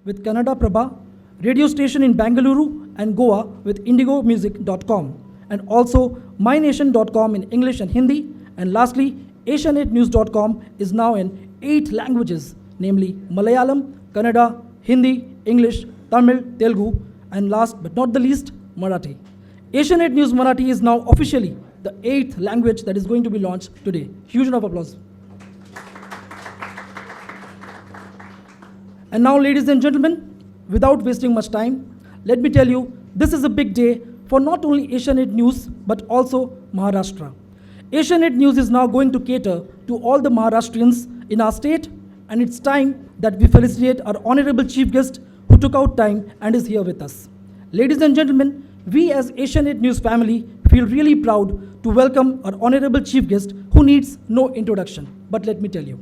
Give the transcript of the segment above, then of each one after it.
with Kannada Prabha, radio station in Bangalore and Goa with indigomusic.com, and also mynation.com in English and Hindi, and lastly, asianetnews.com is now in 8 languages, namely Malayalam, Kannada, Hindi, English, Tamil, Telugu, and last but not the least, Marathi. Asianet News Marathi is now officially the 8th language that is going to be launched today. Huge round of applause. And now, ladies and gentlemen, without wasting much time, let me tell you, this is a big day for not only Asianet News, but also Maharashtra. Asianet News is now going to cater to all the Maharashtrians in our state, and it's time that we felicitate our honorable chief guest who took out time and is here with us. Ladies and gentlemen, we as Asianet News family feel really proud to welcome our honorable chief guest who needs no introduction, but let me tell you.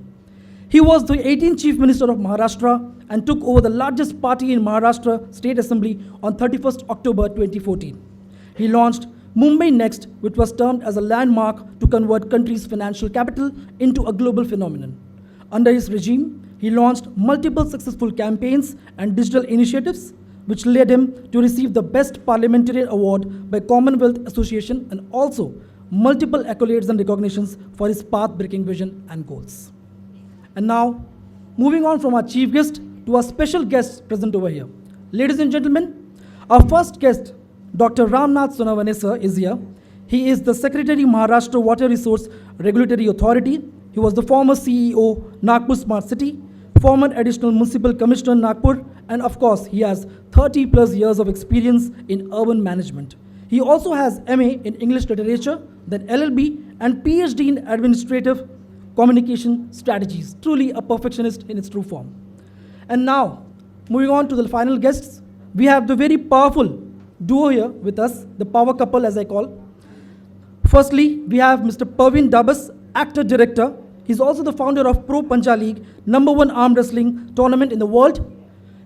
He was the 18th Chief Minister of Maharashtra and took over the largest party in Maharashtra State Assembly on 31st October 2014. He launched Mumbai Next, which was termed as a landmark to convert country's financial capital into a global phenomenon. Under his regime, he launched multiple successful campaigns and digital initiatives, which led him to receive the Best Parliamentarian Award by Commonwealth Association and also multiple accolades and recognitions for his path-breaking vision and goals. And now, moving on from our chief guest to our special guests present over here. Ladies and gentlemen, our first guest, Dr. Ramnath Sonawane sir, is here. He is the Secretary, Maharashtra Water Resource Regulatory Authority. He was the former CEO, Nagpur Smart City, former Additional Municipal Commissioner, Nagpur, and of course, he has 30 plus years of experience in urban management. He also has MA in English Literature, then LLB, and PhD in Administrative Communication Strategies. Truly a perfectionist in its true form. And now, moving on to the final guests, we have the very powerful duo here with us, the power couple as I call. Firstly, we have Mr. Parveen Dabas, actor director. He's also the founder of Pro Pancha League, #1 arm wrestling tournament in the world.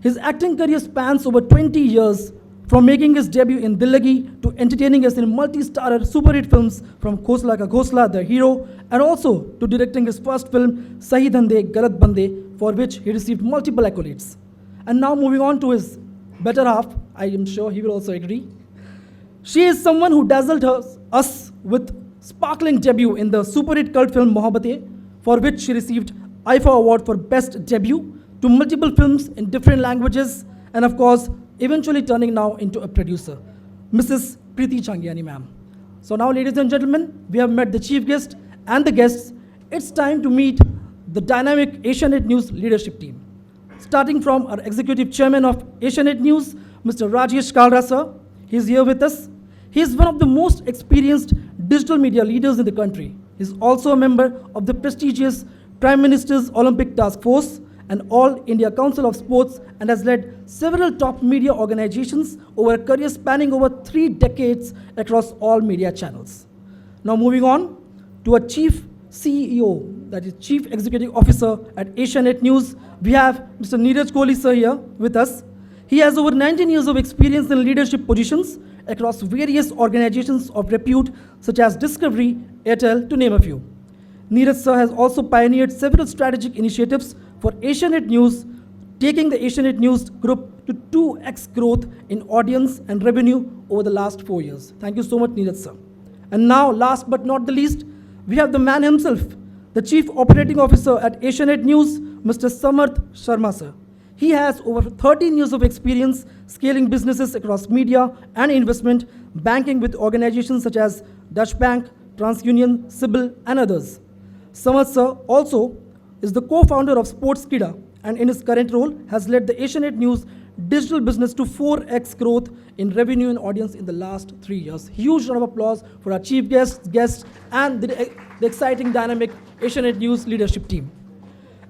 His acting career spans over 20 years, from making his debut in Dillagi to entertaining us in multi-starrer super hit films from Khosla Ka Ghosla, The Hero, and also to directing his first film, Sahi Dhande Galat Bande, for which he received multiple accolades. And now moving on to his better half, I am sure he will also agree. She is someone who dazzled us with sparkling debut in the super hit cult film Mohabbatein, for which she received IFA Award for Best Debut, to multiple films in different languages, and of course, eventually turning now into a producer, Mrs. Preeti Changiani ma'am. So now, ladies and gentlemen, we have met the chief guest and the guests. It's time to meet the dynamic Asianet News leadership team. Starting from our executive chairman of Asianet News, Mr. Rajesh Kalra sir. He's here with us. He is one of the most experienced digital media leaders in the country. He's also a member of the prestigious Prime Minister's Olympic Task Force and All India Council of Sports, and has led several top media organizations over a career spanning over 3 decades across all media channels. Now moving on to a chief CEO, that is Chief Executive Officer at Asianet News, we have Mr. Neeraj Kohli sir here with us. He has over 19 years of experience in leadership positions across various organizations of repute such as Discovery, Airtel, to name a few. Neeraj sir has also pioneered several strategic initiatives for Asianet News, taking the Asianet News group to 2x growth in audience and revenue over the last 4 years. Thank you so much, Neeraj sir. And now, last but not the least, we have the man himself, the Chief Operating Officer at Asianet News, Mr. Samarth Sharma sir. He has over 13 years of experience scaling businesses across media and investment, banking with organizations such as Dutch Bank, TransUnion, Sibyl, and others. Samarth sir also is the co-founder of Sportskida, and in his current role has led the Asianet News digital business to 4x growth in revenue and audience in the last 3 years. Huge round of applause for our chief guests and the exciting, dynamic Asianet News leadership team.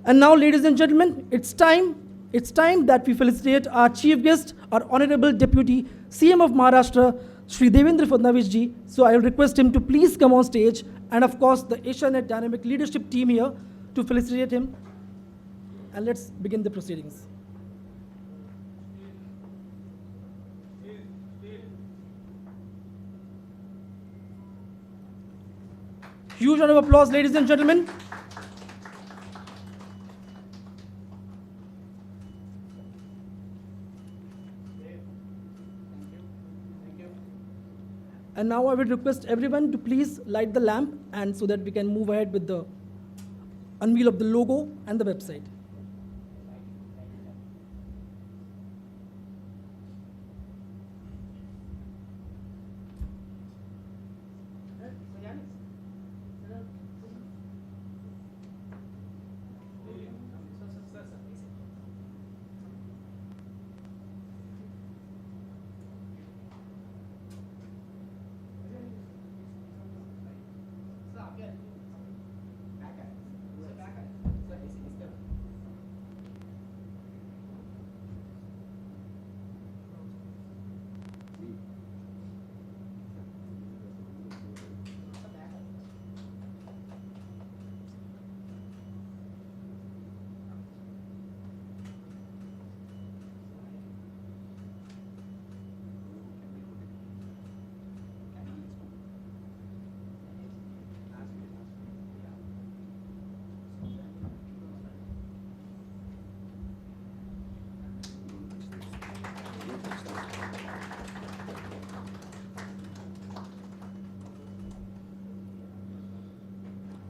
And now, ladies and gentlemen, it's time that we felicitate our chief guest, our Honorable Deputy CM of Maharashtra, Shri Devendra Fadnavis ji. So I will request him to please come on stage, and of course the Asianet dynamic leadership team here to felicitate him. And let's begin the proceedings. Huge round of applause, ladies and gentlemen. And now I will request everyone to please light the lamp and so that we can move ahead with the unveil of the logo and the website.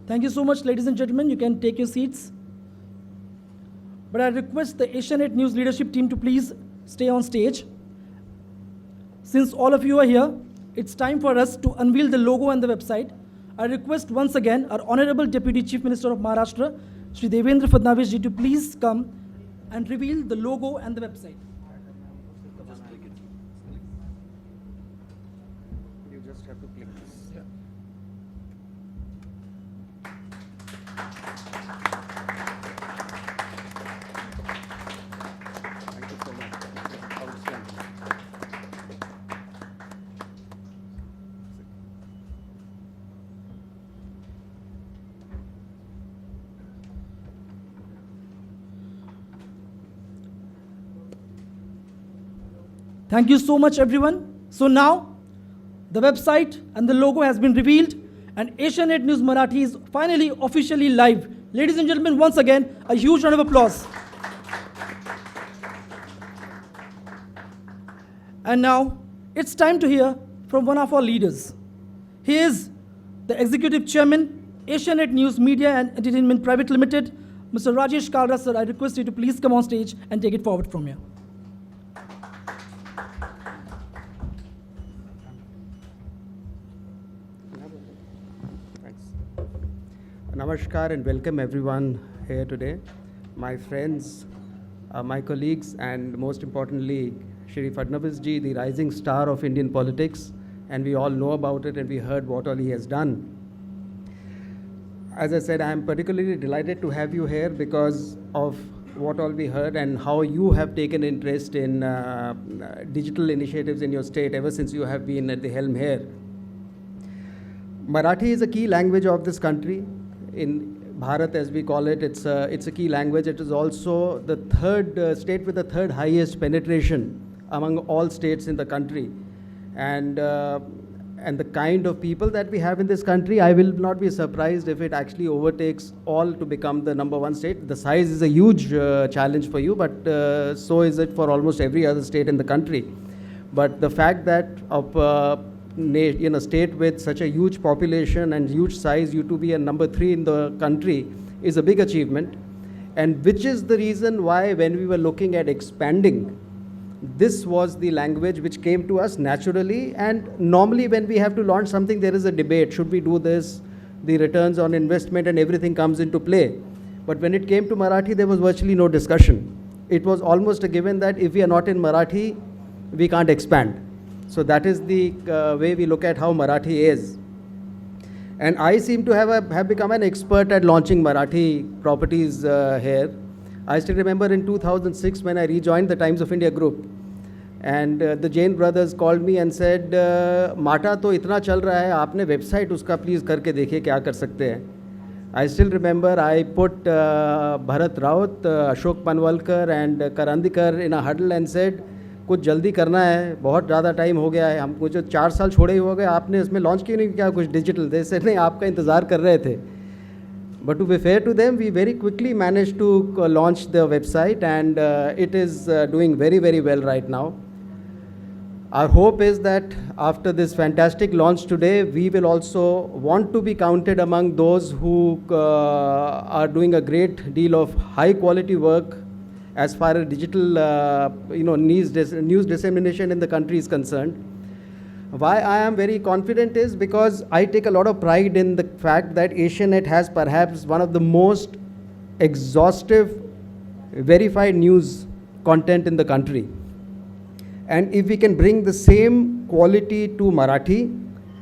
Thank you so much, ladies and gentlemen. You can take your seats. But I request the Asianet News leadership team to please stay on stage. Since all of you are here, it's time for us to unveil the logo and the website. I request once again our Honorable Deputy Chief Minister of Maharashtra, Shri Devendra Fadnavis ji, to please come and reveal the logo and the website. You just have to click this. Yeah. Thank you so much. Outstanding. Thank you so much, everyone. So now, the website and the logo has been revealed, and Asianet News Marathi is finally officially live. Ladies and gentlemen, once again, a huge round of applause. And now, it's time to hear from one of our leaders. He is the Executive Chairman, Asianet News Media and Entertainment Private Limited, Mr. Rajesh Kalra, sir. I request you to please come on stage and take it forward from here. Thanks. Namaskar and welcome everyone here today. My friends, my colleagues, and most importantly, Shri Fadnavis ji, the rising star of Indian politics, and we all know about it and we heard what all he has done. As I said, I am particularly delighted to have you here because of what all we heard and how you have taken interest in digital initiatives in your state ever since you have been at the helm here. Marathi is a key language of this country. In Bharat, as we call it, it's a key language. It is also the third state with the third highest penetration among all states in the country. And the kind of people that we have in this country, I will not be surprised if it actually overtakes all to become the #1 state. The size is a huge challenge for you, but so is it for almost every other state in the country. But the fact that in a state with such a huge population and huge size, you to be a #3 in the country is a big achievement, and which is the reason why when we were looking at expanding, this was the language which came to us naturally. And normally when we have to launch something, there is a debate. Should we do this? The returns on investment and everything comes into play. But when it came to Marathi, there was virtually no discussion. It was almost a given that if we are not in Marathi, we can't expand. So that is the way we look at how Marathi is. And I seem to have become an expert at launching Marathi properties here. I still remember in 2006 when I rejoined the Times of India group, and the Jain brothers called me and said, "Mata to itna chal raha hai, aapne website uska please karke dekhiye kya kar sakte hain." I still remember I put Bharat Raut, Ashok Panwalkar and Karandikar in a huddle and said, कुछ जल्दी करना है, बहुत ज़्यादा time हो गया है, हमको जो 4 साल छोड़े ही हो गए, आपने इसमें लॉन्च क्यों नहीं किया कुछ डिजिटल? जैसे नहीं, आपका इंतज़ार कर रहे थे. But to be fair to them, we very quickly managed to launch the website, and it is doing very, very well right now. Our hope is that after this fantastic launch today, we will also want to be counted among those who are doing a great deal of high quality work as far as digital news dissemination in the country is concerned. Why I am very confident is because I take a lot of pride in the fact that Asianet has perhaps one of the most exhaustive verified news content in the country. And if we can bring the same quality to Marathi,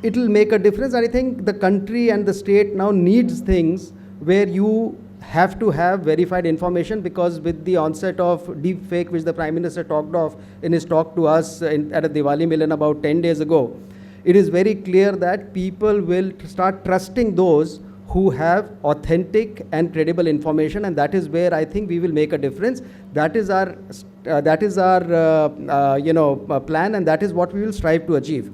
it will make a difference. And I think the country and the state now needs things where you have to have verified information, because with the onset of deep fake, which the Prime Minister talked of in his talk to us at a Diwali Milan about 10 days ago, it is very clear that people will start trusting those who have authentic and credible information, and that is where I think we will make a difference. That is our plan, and that is what we will strive to achieve.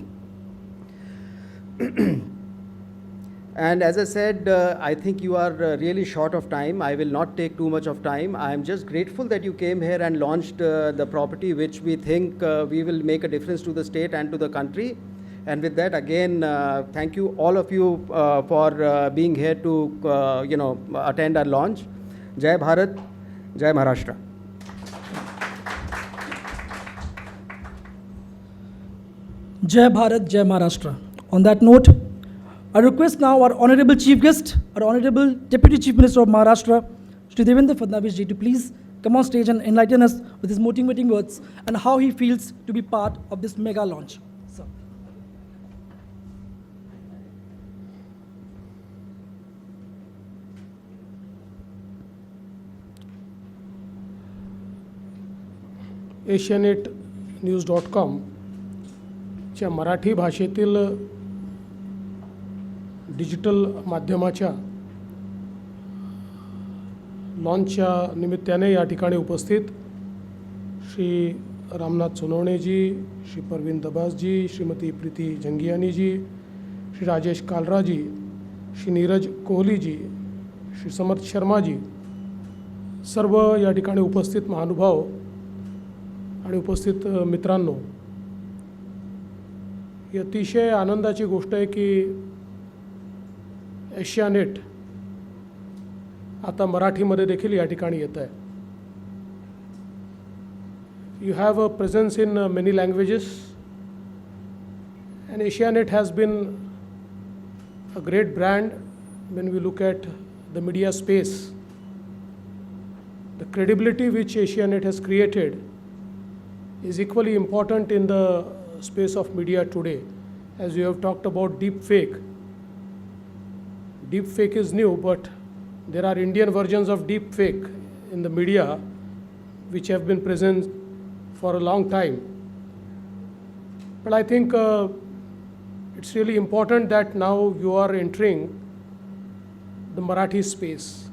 And as I said, I think you are really short of time. I will not take too much of time. I am just grateful that you came here and launched the property, which we think we will make a difference to the state and to the country. And with that, again, thank you, all of you, for being here to, attend our launch. Jai Bharat, Jai Maharashtra. Jai Bharat, Jai Maharashtra. On that note, I request now our Honorable Chief Guest, our Honorable Deputy Chief Minister of Maharashtra, Shri Devendra Fadnavis ji, to please come on stage and enlighten us with his motivating words and how he feels to be part of this mega launch. Sir. asianetnews.com च्या मराठी भाषेतील digital माध्यमाच्या लॉन्चच्या निमित्ताने या ठिकाणी उपस्थित श्री रामनाथ सोनवणेजी, श्री परवीन दबासजी, श्रीमती प्रीती जंगियानीजी, श्री राजेश कालराजी, श्री नीरज कोहलीजी, श्री समर्थ शर्माजी, सर्व या ठिकाणी उपस्थित महानुभाव आणि उपस्थित मित्रांनो, ही अतिशय आनंदाची गोष्ट आहे की एशियानेट आता मराठीमध्ये देखील या ठिकाणी येत आहे. You have a presence in many languages, and Asianet has been a great brand when we look at the media space. The credibility which Asianet has created is equally important in the space of media today. As we have talked about deep fake. Deep fake is new, but there are Indian versions of deep fake in the media which have been present for a long time. But I think it's really important that now you are entering the Marathi space.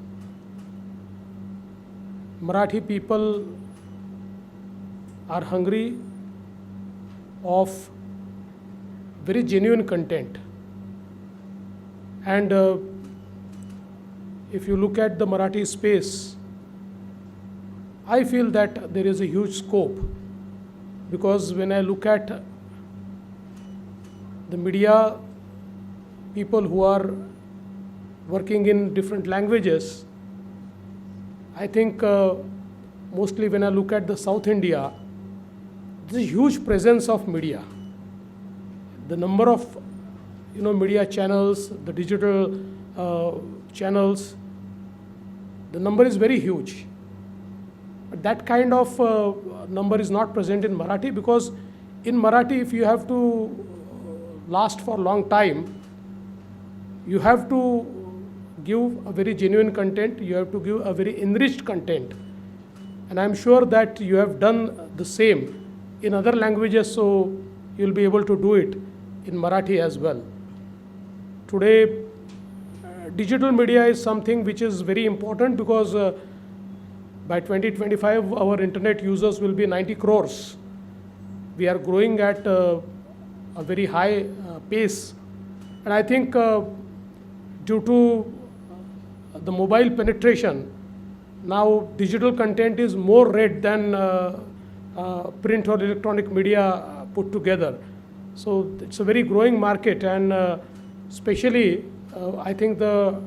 Marathi people are hungry of very genuine content. And if you look at the Marathi space, I feel that there is a huge scope, because when I look at the media people who are working in different languages, I think mostly when I look at the South India, there is a huge presence of media. The number of media channels, the digital channels, the number is very huge. But that kind of number is not present in Marathi, because in Marathi, if you have to last for a long time, you have to give a very genuine content, you have to give a very enriched content. And I'm sure that you have done the same in other languages, so you'll be able to do it in Marathi as well. Today, digital media is something which is very important, because by 2025, our internet users will be 90 crores. We are growing at a very high pace. And I think due to the mobile penetration, now digital content is more read than print or electronic media put together. So it's a very growing market, and especially I think the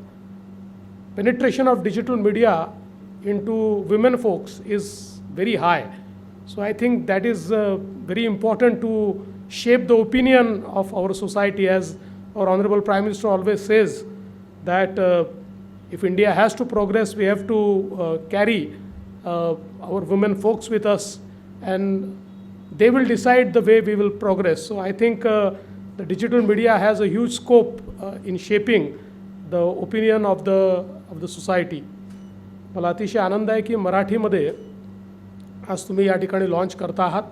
penetration of digital media into women folks is very high. So I think that is very important to shape the opinion of our society, as our Honorable Prime Minister always says, that if India has to progress, we have to carry our women folks with us, and they will decide the way we will progress. So I think the digital media has a huge scope in shaping the opinion of the society. मला अतिशय आनंद आहे की मराठीमध्ये आज तुम्ही या ठिकाणी launch करता आहात,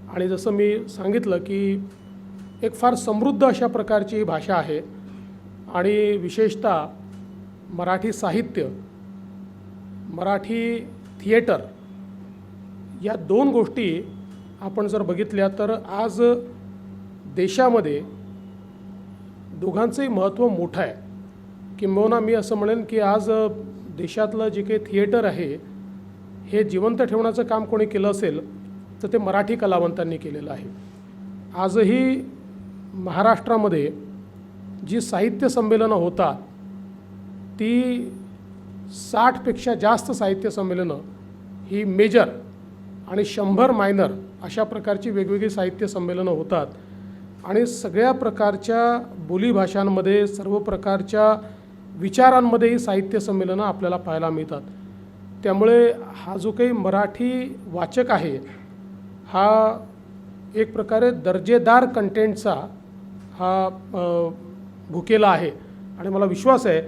आणि जसं मी सांगितलं की एक फार समृद्ध अशा प्रकारची भाषा आहे, आणि विशेषतः मराठी साहित्य, मराठी थिएटर या दोन गोष्टी आपण जर बघितल्या तर आज देशामध्ये दोघांचंही महत्त्व मोठं आहे. किंबहुना मी असं म्हणेन की आज देशातलं जे काही थिएटर आहे हे जिवंत ठेवण्याचं काम कोणी केलं असेल तर ते मराठी कलावंतांनी केलेलं आहे. आजही महाराष्ट्रामध्ये जी साहित्य संमेलनं होतात ती 60पेक्षा जास्त साहित्य संमेलनं ही मेजर आणि 100 मायनर अशा प्रकारची वेगवेगळी साहित्य संमेलनं होतात, आणि सगळ्या प्रकारच्या बोलीभाषांमध्ये सर्व प्रकारच्या विचारांमध्ये ही साहित्य संमेलनं आपल्याला पाहायला मिळतात. त्यामुळे हा जो काही मराठी वाचक आहे हा एक प्रकारे दर्जेदार कंटेंटचा हा भुकेला आहे, आणि मला विश्वास आहे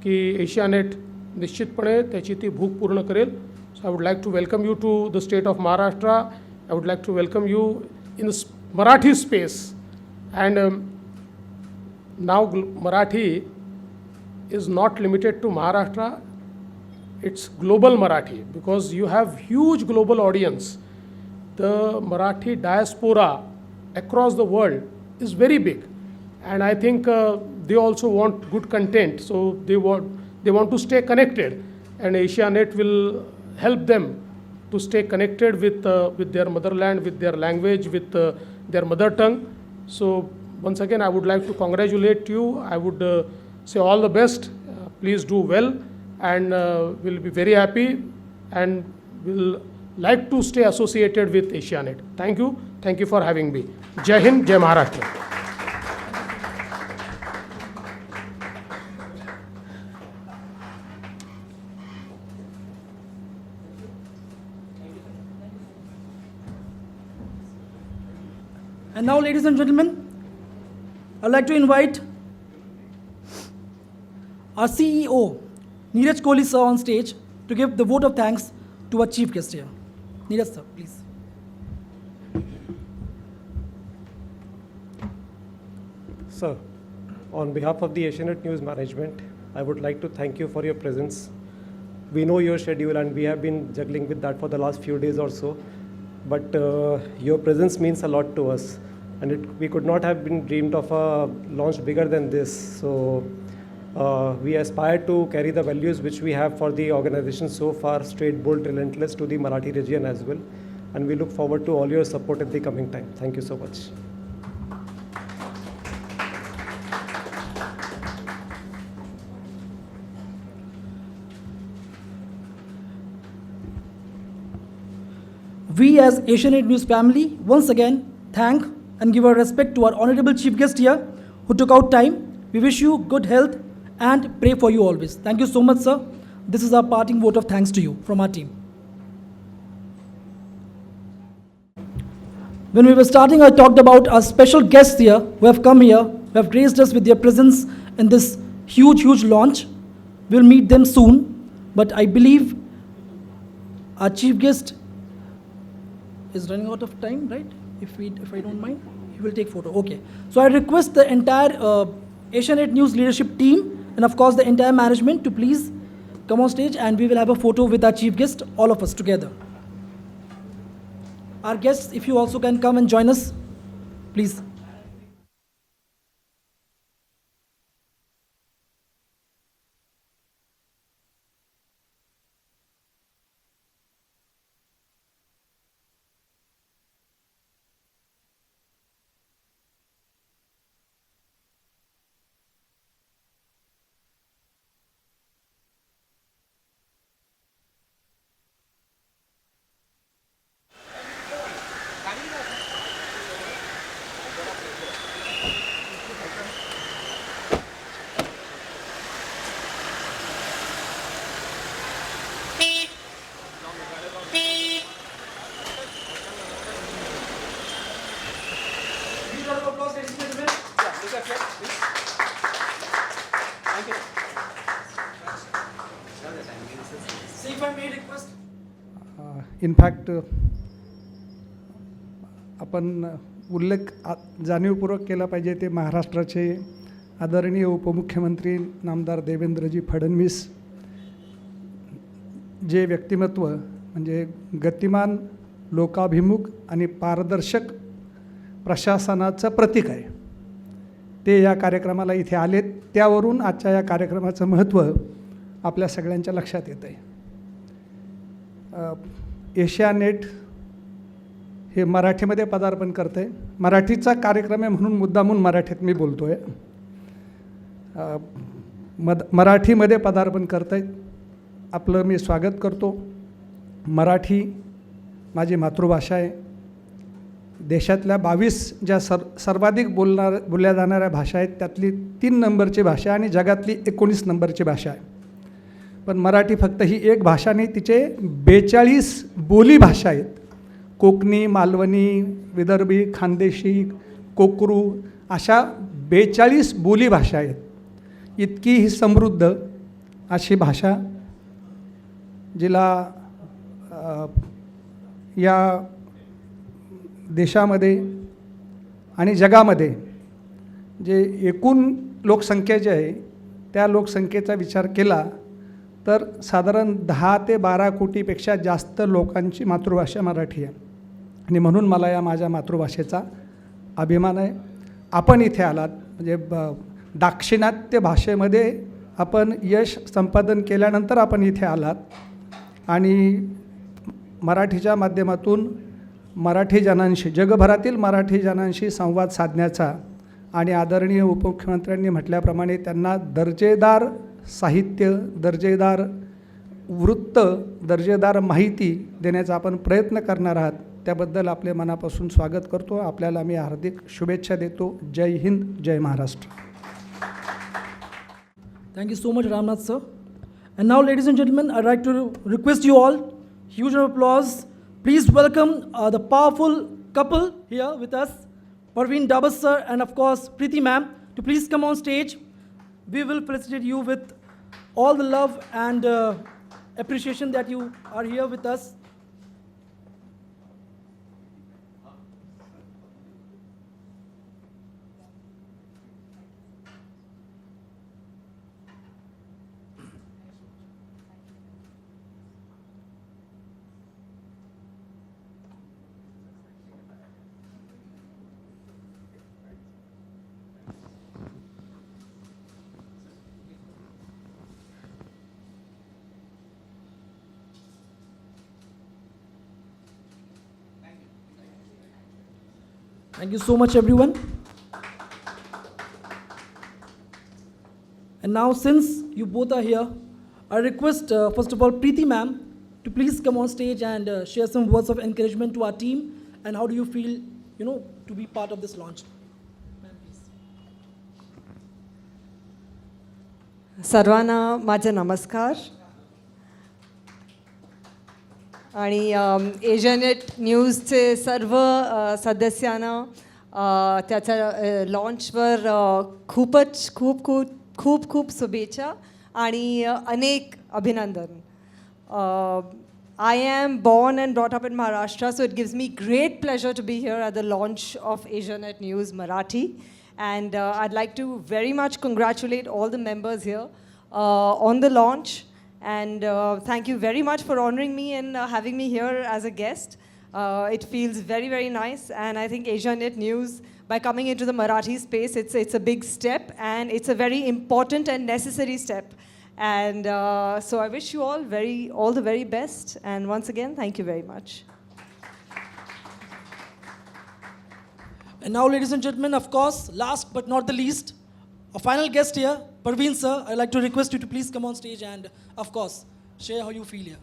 की एशियानेट निश्चितपणे त्याची ती भूक पूर्ण करेल. So I would like to welcome you to the state of Maharashtra. I would like to welcome you in the Marathi space, and now Marathi is not limited to Maharashtra, it's global Marathi, because you have huge global audience. The Marathi diaspora across the world is very big, and I think they also want good content, so they want to stay connected, and Asianet will help them to stay connected with their motherland, with their language, with their mother tongue. So once again I would like to congratulate you. I would say all the best. Please do well, and we'll be very happy and will like to stay associated with Asianet. Thank you. Thank you for having me. Jai Hind, Jai Maharashtra. And now, ladies and gentlemen, I'd like to invite our CEO, Neeraj Kohli sir, on stage to give the vote of thanks to our chief guest here. Neeraj sir, please. Sir, on behalf of the Asianet News Management, I would like to thank you for your presence. We know your schedule and we have been juggling with that for the last few days or so, but your presence means a lot to us, and we could not have been dreamed of a launch bigger than this. So we aspire to carry the values which we have for the organization so far, straight, bold, relentless, to the Marathi region as well, and we look forward to all your support in the coming time. Thank you so much. We as Asianet News family once again thank and give our respect to our honorable chief guest here who took out time. We wish you good health and pray for you always. Thank you so much, sir. This is our parting vote of thanks to you from our team. When we were starting, I talked about our special guests here who have come here, who have graced us with their presence in this huge launch. We'll meet them soon, but I believe our chief guest is running out of time, right? If I don't mind, he will take photo. Okay. So I request the entire Asianet News leadership team and of course the entire management to please come on stage, and we will have a photo with our chief guest, all of us together. Our guests, if you also can come and join us, please. Please round of applause, ladies and gentlemen. So if I may request. In fact आपण उल्लेख जाणीवपूर्वक केला पाहिजे ते महाराष्ट्राचे आदरणीय उपमुख्यमंत्री नामदार देवेंद्रजी फडणवीस जे व्यक्तिमत्व म्हणजे गतिमान लोकाभिमुख आणि पारदर्शक प्रशासनाचं प्रतीक आहे ते या कार्यक्रमाला इथे आलेत त्यावरून आजच्या या कार्यक्रमाचं महत्त्व आपल्या सगळ्यांच्या लक्षात येतं आहे. एशियानेट हे मराठीमध्ये पदार्पण करतं आहे. मराठीचा कार्यक्रम आहे म्हणून मुद्दामून मराठीत मी बोलतो आहे. मराठीमध्ये पदार्पण करतं आहे. आपलं मी स्वागत करतो. मराठी माझी मातृभाषा आहे. देशातल्या 22 ज्या सर्वाधिक बोलल्या जाणाऱ्या भाषा आहेत त्यातली 3 नंबरची भाषा आणि जगातली 19 नंबरची भाषा आहे. पण मराठी फक्त ही एक भाषा नाही, तिचे 42 बोली भाषा आहेत. कोकणी, मालवणी, विदर्भी, खानदेशी, कोकरू अशा 42 बोली भाषा आहेत. इतकी ही समृद्ध अशी भाषा जिला या देशामध्ये आणि जगामध्ये जे एकूण लोकसंख्या जी आहे त्या लोकसंख्येचा विचार केला तर साधारण 10 ते 12 कोटीपेक्षा जास्त लोकांची मातृभाषा मराठी आहे आणि म्हणून मला या माझ्या मातृभाषेचा अभिमान आहे. आपण इथे आलात म्हणजे दाक्षिणात्य भाषेमध्ये आपण यश संपादन केल्यानंतर आपण इथे आलात आणि मराठीच्या माध्यमातून मराठी जनांशी जगभरातील मराठी जनांशी संवाद साधण्याचा आणि आदरणीय उपमुख्यमंत्र्यांनी म्हटल्याप्रमाणे त्यांना दर्जेदार साहित्य, दर्जेदार वृत्त, दर्जेदार माहिती देण्याचा आपण प्रयत्न करणार आहात. त्याबद्दल आपले मनापासून स्वागत करतो. आपल्याला मी हार्दिक शुभेच्छा देतो. जय हिंद, जय Maharashtra. Thank you so much, Ramnath sir. And now, ladies and gentlemen, I'd like to request you all, huge round of applause. Please welcome the powerful couple here with us, Parveen Dabas sir and of course Preeti ma'am, to please come on stage. We will felicitate you with all the love and appreciation that you are here with us. Thank you so much, everyone. And now, since you both are here, I request, first of all, Preeti ma'am, to please come on stage and share some words of encouragement to our team. And how do you feel, to be part of this launch? Ma'am, please. सर्वांना माझे नमस्कार आणि एशियानेट न्यूजचे सर्व सदस्यांना त्याच्या लॉन्चवर खूप शुभेच्छा आणि अनेक अभिनंदन. I am born and brought up in Maharashtra, so it gives me great pleasure to be here at the launch of Asianet News Marathi. And I'd like to very much congratulate all the members here on the launch. And thank you very much for honoring me and having me here as a guest. It feels very, very nice. And I think Asianet News, by coming into the Marathi space, it's a big step. And it's a very important and necessary step. And so I wish you all the very best. And once again, thank you very much. And now, ladies and gentlemen, of course, last but not the least, our final guest here, Parveen sir, I'd like to request you to please come on stage and, of course, share how you feel here.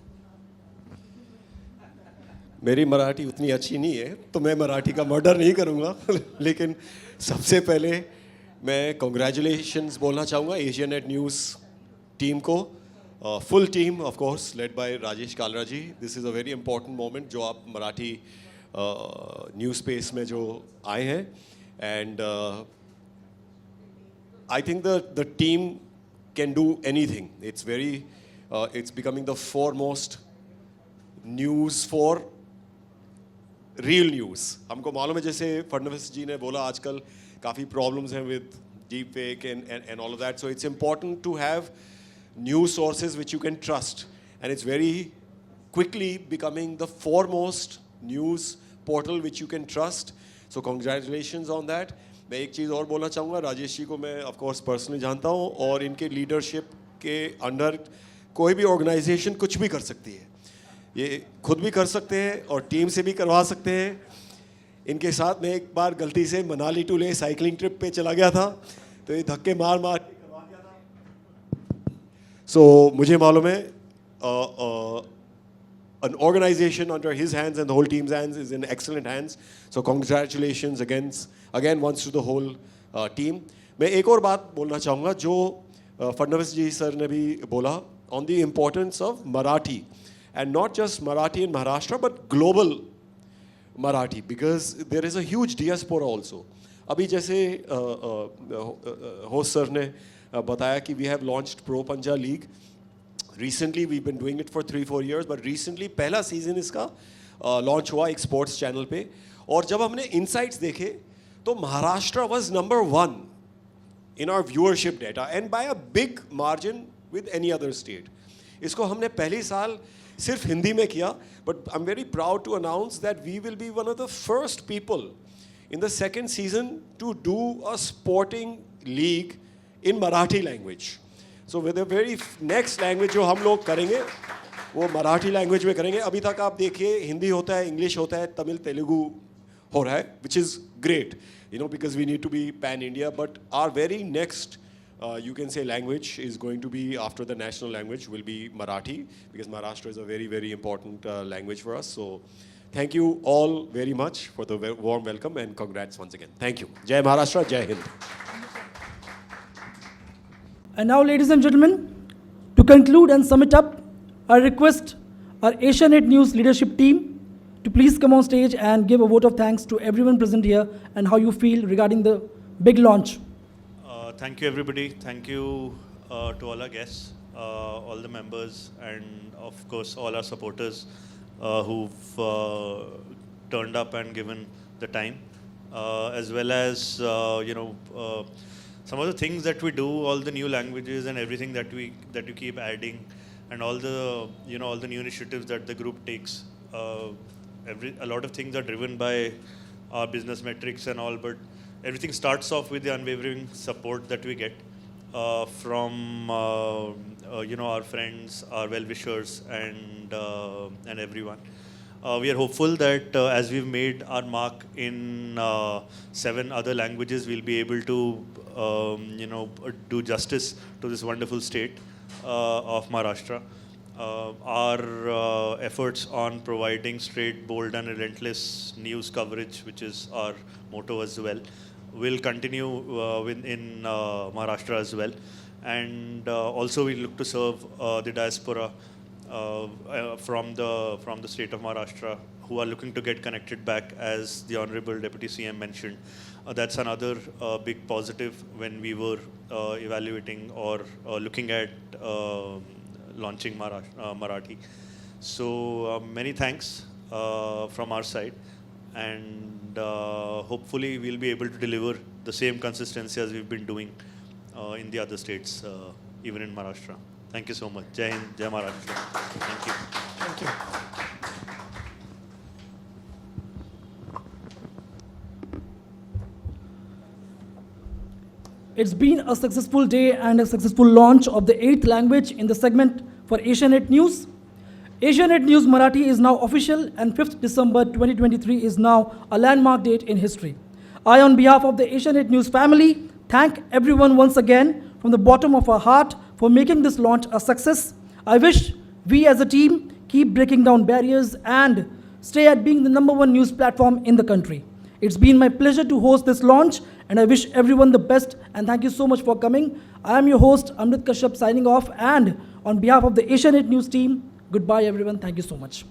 मेरी मराठी उतनी अच्छी नहीं है तो मैं मराठी का murder नहीं करूँगा लेकिन सबसे पहले मैं कॉन्ग्रेचुलेशंस बोलना चाहूँगा एशियानेट न्यूज़ टीम को, full team of course led by Rajesh Kalra ji. This is a very important moment जो आप मराठी न्यूज़ स्पेस में जो आए हैं. And I think the team can do anything. It's becoming the foremost news for real news. हमको मालूम है जैसे फडनवीस जी ने बोला आजकल काफ़ी problems हैं with deep fake and all of that. So it's important to have news sources which you can trust. And it's very quickly becoming the foremost news portal which you can trust. So congratulations on that. मैं एक चीज़ और बोलना चाहूँगा, राजेश जी को मैं of course personally जानता हूँ और इनके लीडरशिप के अंडर कोई भी ऑर्गेनाइजेशन कुछ भी कर सकती है. ये खुद भी कर सकते हैं और टीम से भी करवा सकते हैं. इनके साथ मैं एक बार गलती से मनाली टू ले साइकिलिंग ट्रिप पे चला गया था तो ये धक्के मार मार के करवा दिया था. सो मुझे मालूम है an organization under his hands and the whole team's hands is in excellent hands. So congratulations again once to the whole team. मैं एक और बात बोलना चाहूँगा जो फडनवीस जी सर ने भी बोला on the importance of Marathi and not just Marathi in Maharashtra but global Marathi because there is a huge diaspora also. अभी जैसे होस्ट सर ने बताया कि we have launched Pro Panja League. Recently we've been doing it for 3-4 years, but recently पहला season इसका launch हुआ एक sports channel पे और जब हमने इनसाइट्स देखे तो Maharashtra was number 1 in our viewership data and by a big margin with any other state. इसको हमने पहले साल सिर्फ हिंदी में किया, but I'm very proud to announce that we will be one of the first people in the second season to do a sporting league in Marathi language. So with the very next language जो हम लोग करेंगे वो Marathi language में करेंगे. अभी तक आप देखिए हिंदी होता है, इंग्लिश होता है, तमिल तेलुगु हो रहा है, which is great, you know, because we need to be pan India. But our very next you can say language is going to be after the national language will be Marathi because Maharashtra is a very very important language for us. So thank you all very much for the warm welcome and congrats once again. Thank you. Jai Maharashtra, Jai Hind. And now, ladies and gentlemen, to conclude and sum it up, I request our Asianet News leadership team to please come on stage and give a vote of thanks to everyone present here and how you feel regarding the big launch. Thank you, everybody. Thank you to all our guests, all the members, and of course, all our supporters who've turned up and given the time, as well as, some of the things that we do, all the new languages and everything that we keep adding, and all the all the new initiatives that the group takes. A lot of things are driven by our business metrics and all, but everything starts off with the unwavering support that we get from our friends, our well-wishers, and everyone. We are hopeful that as we've made our mark in 7 other languages, we'll be able to do justice to this wonderful state of Maharashtra. Our efforts on providing straight, bold and relentless news coverage, which is our motto as well, will continue in Maharashtra as well. And also we look to serve the diaspora from the state of Maharashtra who are looking to get connected back, as the Honorable Deputy CM mentioned. That's another big positive when we were evaluating or looking at launching Marathi. So many thanks from our side, and hopefully we'll be able to deliver the same consistency as we've been doing in the other states, even in Maharashtra. Thank you so much. Jai Hind, Jai Maharashtra. Thank you. Thank you. It's been a successful day and a successful launch of the 8th language in the segment for Asianet News. Asianet News Marathi is now official, and 5th December 2023 is now a landmark date in history. I, on behalf of the Asianet News family, thank everyone once again from the bottom of our heart for making this launch a success. I wish we as a team keep breaking down barriers and stay at being the #1 news platform in the country. It's been my pleasure to host this launch, and I wish everyone the best, and thank you so much for coming. I am your host, Amrit Kashyap, signing off, and on behalf of the Asianet News team, goodbye everyone, thank you so much.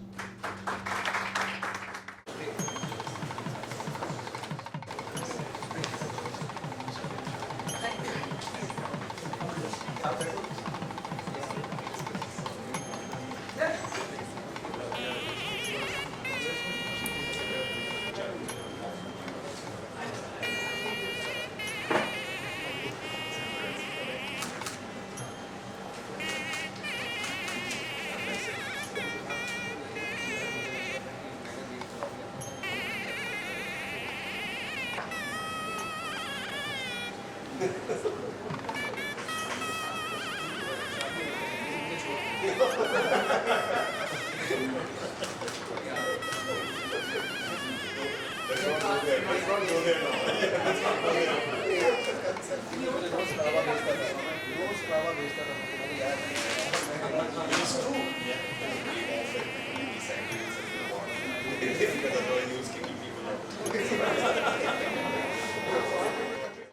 It's true.